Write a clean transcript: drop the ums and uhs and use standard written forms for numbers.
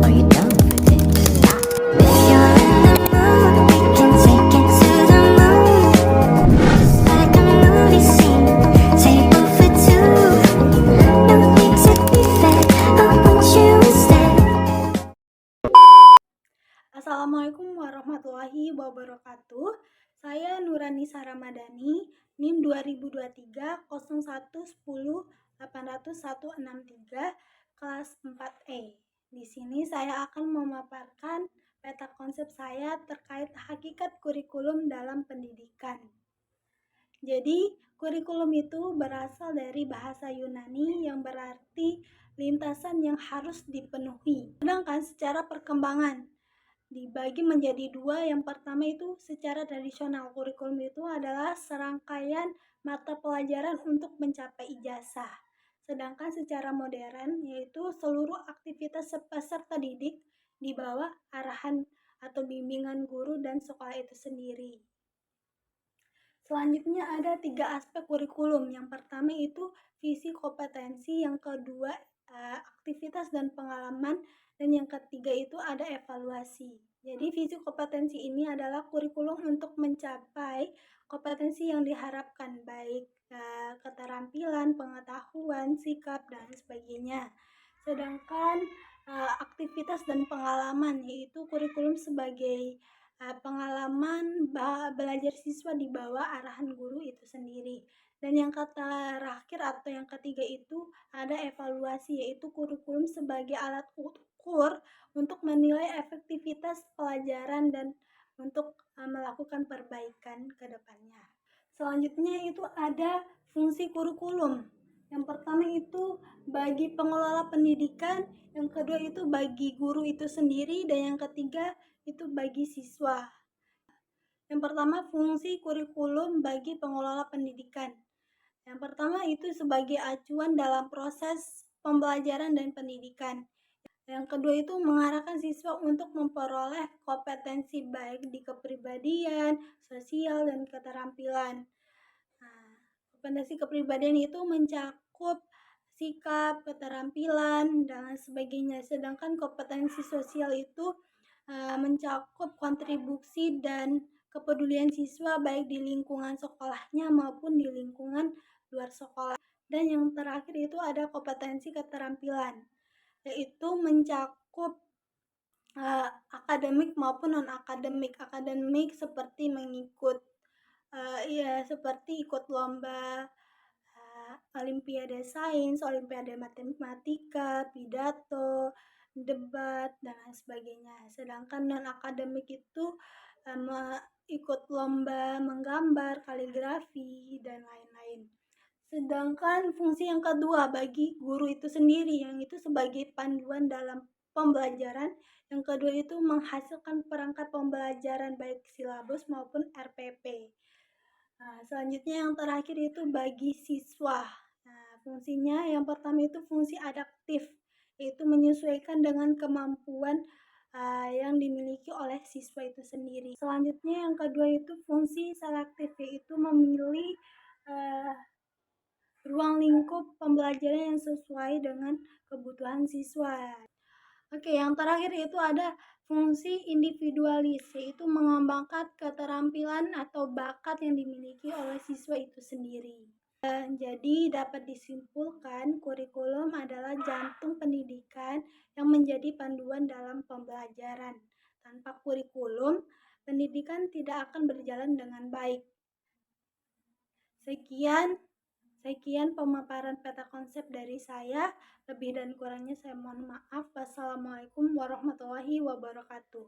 Are you down for this? If you're in the mood, we can take it to the moon. Just like a movie scene, table for two. No need to be fed, I want you instead. Assalamualaikum warahmatullahi wabarakatuh. Saya Nuranisa Ramadhani, NIM 2023 01 10 80163, kelas 4E. Di sini saya akan memaparkan peta konsep saya terkait hakikat kurikulum dalam pendidikan. Jadi, kurikulum itu berasal dari bahasa Yunani yang berarti lintasan yang harus dipenuhi. Sedangkan secara perkembangan dibagi menjadi dua. Yang pertama itu secara tradisional, kurikulum itu adalah serangkaian mata pelajaran untuk mencapai ijazah. Sedangkan secara modern yaitu seluruh aktivitas peserta didik di bawah arahan atau bimbingan guru dan sekolah itu sendiri. Selanjutnya ada 3 aspek kurikulum. Yang pertama itu visi kompetensi, yang kedua aktivitas dan pengalaman, dan yang ketiga itu ada evaluasi. Jadi visi kompetensi ini adalah kurikulum untuk mencapai kompetensi yang diharapkan, baik keterampilan, pengetahuan, sikap, dan sebagainya. Sedangkan aktivitas dan pengalaman yaitu kurikulum sebagai pengalaman belajar siswa di bawah arahan guru itu sendiri. Dan yang terakhir atau yang ketiga itu ada evaluasi, yaitu kurikulum sebagai alat ukur untuk menilai efektivitas pelajaran dan untuk melakukan perbaikan ke depannya. Selanjutnya itu ada fungsi kurikulum. Yang pertama itu bagi pengelola pendidikan, yang kedua itu bagi guru itu sendiri, dan yang ketiga itu bagi siswa. Yang pertama, fungsi kurikulum bagi pengelola pendidikan. Yang pertama itu sebagai acuan dalam proses pembelajaran dan pendidikan. Yang kedua itu mengarahkan siswa untuk memperoleh kompetensi baik di kepribadian, sosial, dan keterampilan. Nah, kompetensi kepribadian itu mencakup sikap, keterampilan, dan sebagainya. Sedangkan kompetensi sosial itu mencakup kontribusi dan kepedulian siswa baik di lingkungan sekolahnya maupun di lingkungan luar sekolah. Dan yang terakhir itu ada kompetensi keterampilan, yaitu mencakup akademik maupun non-akademik. Akademik seperti mengikut seperti ikut lomba olimpiade sains, olimpiade matematika, pidato, debat, dan lain sebagainya. Sedangkan non-akademik itu ikut lomba menggambar, kaligrafi, dan lain-lain. Sedangkan fungsi yang kedua bagi guru itu sendiri, yang itu sebagai panduan dalam pembelajaran. Yang kedua itu menghasilkan perangkat pembelajaran baik silabus maupun RPP. Nah, selanjutnya yang terakhir itu bagi siswa. Nah, fungsinya yang pertama itu fungsi adaptif, yaitu menyesuaikan dengan kemampuan yang dimiliki oleh siswa itu sendiri. Selanjutnya yang kedua itu fungsi selektif, yaitu memilih ruang lingkup pembelajaran yang sesuai dengan kebutuhan siswa. Oke, yang terakhir itu ada fungsi individualis, yaitu mengembangkan keterampilan atau bakat yang dimiliki oleh siswa itu sendiri. Jadi dapat disimpulkan kurikulum adalah jantung pendidikan yang menjadi panduan dalam pembelajaran. Tanpa kurikulum, pendidikan tidak akan berjalan dengan baik. Sekian pemaparan peta konsep dari saya. Lebih dan kurangnya saya mohon maaf. Wassalamualaikum warahmatullahi wabarakatuh.